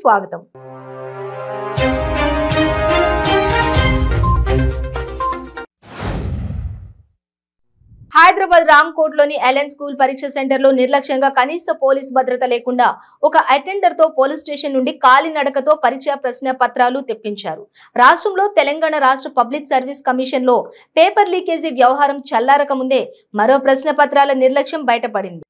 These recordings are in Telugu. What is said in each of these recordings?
స్వాగతం. హైదరాబాద్ రామ్కోట్లోని ఎల్ఎన్ స్కూల్ పరీక్ష సెంటర్లో నిర్లక్ష్యంగా కనీస పోలీస్ భద్రత లేకుండా ఒక అటెండర్తో పోలీస్ స్టేషన్ నుండి కాలినడకతో పరీక్షా ప్రశ్న పత్రాలు తెప్పించారు. రాష్ట్రంలో తెలంగాణ రాష్ట్ర పబ్లిక్ సర్వీస్ కమిషన్లో పేపర్ లీకేజీ వ్యవహారం చల్లారక ముందే మరో ప్రశ్న పత్రాల నిర్లక్ష్యం బయటపడింది.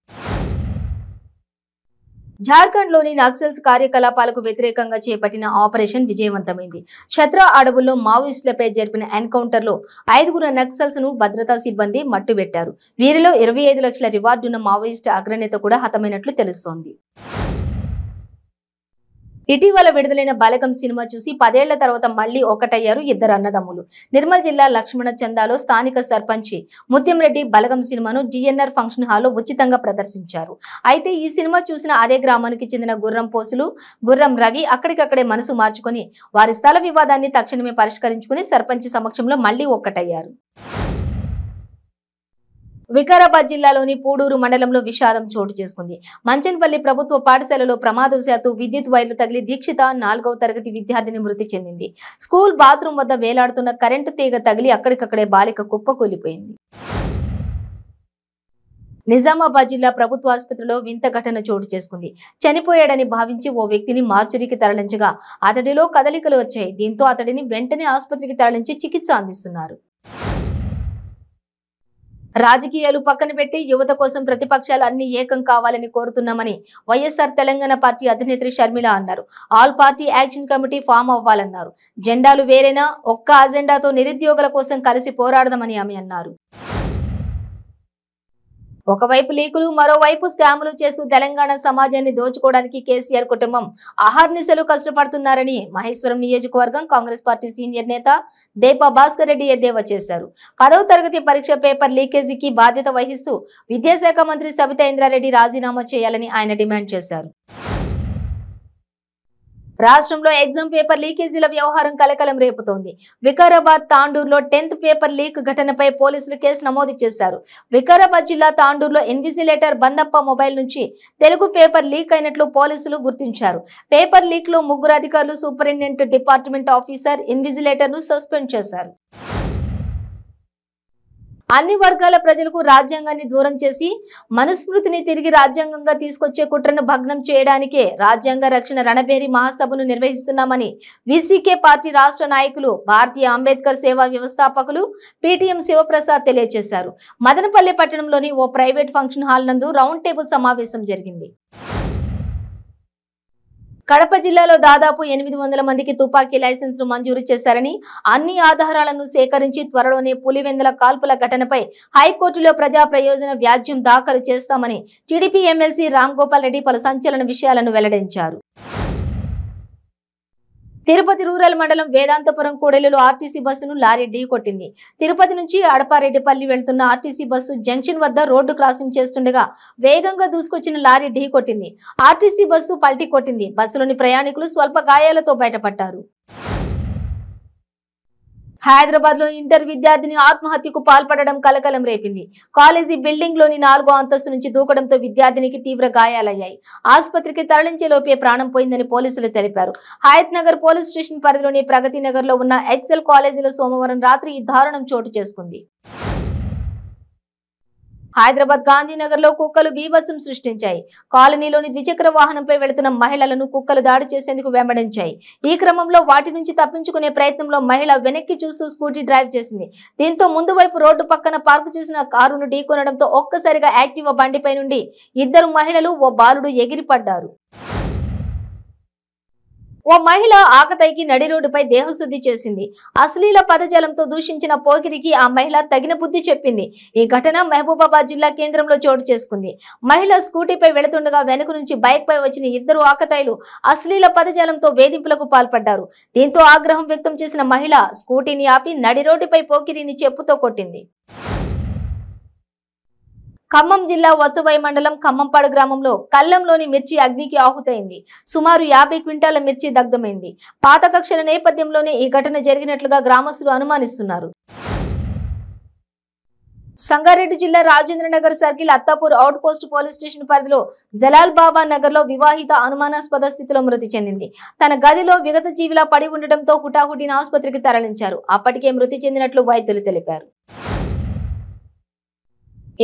జార్ఖండ్లోని నక్సల్స్ కార్యకలాపాలకు వ్యతిరేకంగా చేపట్టిన ఆపరేషన్ విజయవంతమైంది. ఛత్రా అడవుల్లో మావోయిస్టులపై జరిపిన ఎన్కౌంటర్లో 5 నక్సల్స్ ను భద్రతా సిబ్బంది మట్టుబెట్టారు. వీరిలో 25 లక్షల రివార్డున్న మావోయిస్టు అగ్రనేత కూడా హతమైనట్లు తెలుస్తోంది. ఇటీవల విడుదలైన బలగం సినిమా చూసి 10 ఏళ్ల తర్వాత మళ్లీ ఒకటయ్యారు ఇద్దరు అన్నదమ్ములు. నిర్మల్ జిల్లా లక్ష్మణ చందాలో స్థానిక సర్పంచి ముత్యంరెడ్డి బలగం సినిమాను జిఎన్ఆర్ ఫంక్షన్ హాల్లో ఉచితంగా ప్రదర్శించారు. అయితే ఈ సినిమా చూసిన అదే గ్రామానికి చెందిన గుర్రం పోసులు, గుర్రం రవి అక్కడికక్కడే మనసు మార్చుకుని వారి స్థల వివాదాన్ని తక్షణమే పరిష్కరించుకుని సర్పంచి సమక్షంలో మళ్లీ ఒక్కటయ్యారు. వికారాబాద్ జిల్లాలోని పూడూరు మండలంలో విషాదం చోటు చేసుకుంది. మంచన్పల్లి ప్రభుత్వ పాఠశాలలో ప్రమాదవశాత్తు విద్యుత్ వైర్లు తగిలి దీక్షిత 4వ తరగతి విద్యార్థిని మృతి చెందింది. స్కూల్ బాత్రూం వద్ద వేలాడుతున్న కరెంటు తీగ తగిలి అక్కడికక్కడే బాలిక కుప్పకూలిపోయింది. నిజామాబాద్ జిల్లా ప్రభుత్వ ఆసుపత్రిలో వింత ఘటన చోటు చేసుకుంది. చనిపోయాడని భావించి ఓ వ్యక్తిని మార్చురీకి తరలించగా అతడిలో కదలికలు వచ్చాయి. దీంతో అతడిని వెంటనే ఆసుపత్రికి తరలించి చికిత్స అందిస్తున్నారు. రాజకీయాలు పక్కన పెట్టి యువత కోసం ప్రతిపక్షాలు అన్ని ఏకం కావాలని కోరుతున్నామని వైఎస్ఆర్ తెలంగాణ పార్టీ అధినేత్రి షర్మిల అన్నారు. All party action committee form అవ్వాలన్నారు. జెండాలు వేరేనా, ఒక్క అజెండాతో నిరుద్యోగుల కోసం కలిసి పోరాడదామని ఆమె అన్నారు. ఒకవైపు లీకులు, మరోవైపు స్కాములు చేస్తూ తెలంగాణ సమాజాన్ని దోచుకోవడానికి కేసీఆర్ కుటుంబం అహర్నిశలు కష్టపడుతున్నారని మహేశ్వరం నియోజకవర్గం కాంగ్రెస్ పార్టీ సీనియర్ నేత దేపా భాస్కర్ రెడ్డి ఎద్దేవా చేశారు. 10వ తరగతి పరీక్ష పేపర్ లీకేజీకి బాధ్యత వహిస్తూ విద్యాశాఖ మంత్రి సబితా ఇంద్రారెడ్డి రాజీనామా చేయాలని ఆయన డిమాండ్ చేశారు. రాష్ట్రంలో ఎగ్జామ్ పేపర్ లీకేజీల వ్యవహారం కలకలం రేపుతోంది. వికారాబాద్ తాండూరులో 10th పేపర్ లీక్ ఘటనపై పోలీసులు కేసు నమోదు చేశారు. వికారాబాద్ జిల్లా తాండూరులో ఇన్విజిలేటర్ బందప్ప మొబైల్ నుంచి తెలుగు పేపర్ లీక్ అయినట్లు పోలీసులు గుర్తించారు. పేపర్ లీక్ లో 3 అధికారులు, సూపరింటెండెంట్, డిపార్ట్మెంట్ ఆఫీసర్, ఇన్విజిలేటర్ ను సస్పెండ్ చేశారు. అన్ని వర్గాల ప్రజలకు రాజ్యాంగాన్ని దూరం చేసి మనుస్మృతిని తిరిగి రాజ్యాంగంగా తీసుకొచ్చే కుట్రను భగ్నం చేయడానికే రాజ్యాంగ రక్షణ రణబేరి మహాసభను నిర్వహిస్తున్నామని విసికే పార్టీ రాష్ట్ర నాయకులు, భారతీయ అంబేద్కర్ సేవా వ్యవస్థాపకులు పిటిఎం శివప్రసాద్ తెలియజేశారు. మదనపల్లి పట్టణంలోని ఓ ప్రైవేట్ ఫంక్షన్ హాల్ నందు రౌండ్ టేబుల్ సమావేశం జరిగింది. కడప జిల్లాలో దాదాపు 800 మందికి తుపాకీ లైసెన్సులు మంజూరు చేశారని, అన్ని ఆధారాలను సేకరించి త్వరలోనే పులివెందుల కాల్పుల ఘటనపై హైకోర్టులో ప్రజా ప్రయోజన వ్యాజ్యం దాఖలు చేస్తామని టీడీపీ ఎమ్మెల్సీ రామ్ గోపాల్ రెడ్డి పలు సంచలన విషయాలను వెల్లడించారు. తిరుపతి రూరల్ మండలం వేదాంతపురం కూడలిలో ఆర్టీసీ బస్సును లారీ ఢీ కొట్టింది. తిరుపతి నుంచి అడపారెడ్డిపల్లి వెళ్తున్న ఆర్టీసీ బస్సు జంక్షన్ వద్ద రోడ్డు క్రాసింగ్ చేస్తుండగా వేగంగా దూసుకొచ్చిన లారీ ఢీ కొట్టింది. ఆర్టీసీ బస్సు పల్టీ కొట్టింది. బస్సులోని ప్రయాణికులు స్వల్ప గాయాలతో బయటపడ్డారు. హైదరాబాద్ లో ఇంటర్ విద్యార్థిని ఆత్మహత్యకు పాల్పడడం కలకలం రేపింది. కాలేజీ బిల్డింగ్ లోని 4వ అంతస్తు నుంచి దూకడంతో విద్యార్థినికి తీవ్ర గాయాలయ్యాయి. ఆసుపత్రికి తరలించే లోపే ప్రాణం పోయిందని పోలీసులు తెలిపారు. హయత్ నగర్ పోలీస్ స్టేషన్ పరిధిలోని ప్రగతి నగర్ లో ఉన్న ఎక్సెల్ కాలేజీలో సోమవారం రాత్రి ఈ దారుణం చోటు చేసుకుంది. హైదరాబాద్ గాంధీనగర్ లో కుక్కలు బీభత్సం సృష్టించాయి. కాలనీలోని ద్విచక్ర వాహనంపై వెళుతున్న మహిళలను కుక్కలు దాడి చేసేందుకు వెంబడించాయి. ఈ క్రమంలో వాటి నుంచి తప్పించుకునే ప్రయత్నంలో మహిళ వెనక్కి చూస్తూ స్కూటీ డ్రైవ్ చేసింది. దీంతో ముందు వైపు రోడ్డు పక్కన పార్కు చేసిన కారును ఢీకొనడంతో ఒక్కసారిగా యాక్టివా బండిపై నుండి 2 మహిళలు, ఓ బాలుడు ఎగిరిపడ్డారు. ఓ మహిళ ఆకతాయికి నడి రోడ్డుపై దేహశుద్ధి చేసింది. అశ్లీల పదజాలంతో దూషించిన పోకిరికి ఆ మహిళ తగిన బుద్ధి చెప్పింది. ఈ ఘటన మహబూబాబాద్ జిల్లా కేంద్రంలో చోటు చేసుకుంది. మహిళ స్కూటీపై వెళుతుండగా వెనుక నుంచి బైక్ పై వచ్చిన 2 ఆకతాయిలు అశ్లీల పదజాలంతో వేధింపులకు పాల్పడ్డారు. దీంతో ఆగ్రహం వ్యక్తం చేసిన మహిళ స్కూటీని ఆపి నడి రోడ్డుపై పోకిరిని చెప్పుతో కొట్టింది. ఖమ్మం జిల్లా వత్సవై మండలం ఖమ్మంపాడు గ్రామంలో కల్లంలోని మిర్చి అగ్నికి ఆహుతైంది. సుమారు 50 క్వింటాల మిర్చి దగ్ధమైంది. పాత కక్షల నేపథ్యంలోనే ఈ ఘటన జరిగినట్లుగా గ్రామస్తులు అనుమానిస్తున్నారు. సంగారెడ్డి జిల్లా Rajendranagar circle Attapur out post police station పరిధిలో జలాల్ బాబా నగర్ లో వివాహిత అనుమానాస్పద స్థితిలో మృతి చెందింది. తన గదిలో విగత జీవిలా పడి ఉండటంతో హుటాహుటిన ఆసుపత్రికి తరలించారు. అప్పటికే మృతి చెందినట్లు వైద్యులు తెలిపారు.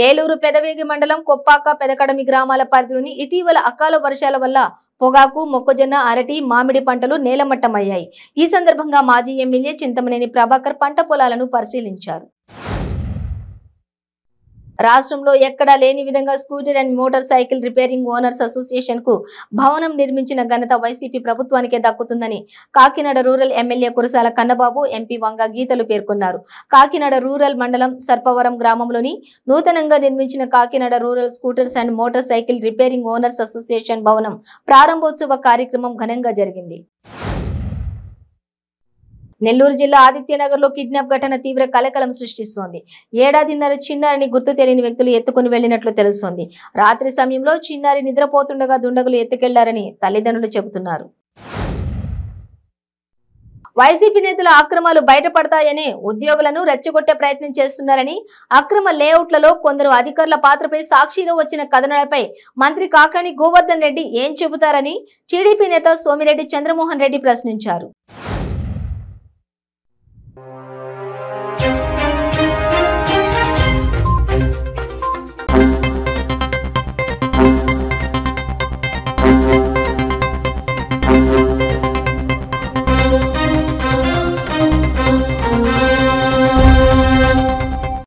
ఏలూరు పెదవేగి మండలం కొప్పాక పెదకడమి గ్రామాల పరిధిలోని ఇటీవల అకాల వర్షాల వల్ల పొగాకు, మొక్కజొన్న, అరటి, మామిడి పంటలు నేలమట్టమయ్యాయి. ఈ సందర్భంగా మాజీ ఎమ్మెల్యే చింతమనేని ప్రభాకర్ పంట పొలాలను పరిశీలించారు. రాష్ట్రంలో ఎక్కడా లేని విధంగా scooter and motorcycle repairing owners association కు భవనం నిర్మించిన ఘనత వైసీపీ ప్రభుత్వానికే దక్కుతుందని Kakinada rural MLA Kurasala Kannababu, MP Vanga గీతలు పేర్కొన్నారు. కాకినాడ రూరల్ మండలం సర్పవరం గ్రామంలోని నూతనంగా నిర్మించిన Kakinada rural scooters and motorcycle repairing owners association భవనం ప్రారంభోత్సవ కార్యక్రమం ఘనంగా జరిగింది. నెల్లూరు జిల్లా ఆదిత్యనగర్ లో కిడ్నాప్ ఘటన తీవ్ర కలకలం సృష్టిస్తోంది. ఏడాదిన్నర చిన్నారిని గుర్తు తెలియని వ్యక్తులు ఎత్తుకుని వెళ్లినట్లు తెలుస్తోంది. రాత్రి సమయంలో చిన్నారి నిద్రపోతుండగా దుండగులు ఎత్తుకెళ్లారని తల్లిదండ్రులు చెబుతున్నారు. వైసీపీ నేతల అక్రమాలు బయటపడతాయనే ఉద్యోగులను రెచ్చగొట్టే ప్రయత్నం చేస్తున్నారని, అక్రమ లేఅవుట్లలో కొందరు అధికారుల పాత్రపై సాక్షిలో వచ్చిన కథనాలపై మంత్రి కాకాణి గోవర్ధన్ రెడ్డి ఏం చెబుతారని టీడీపీ నేత సోమిరెడ్డి చంద్రమోహన్ రెడ్డి ప్రశ్నించారు.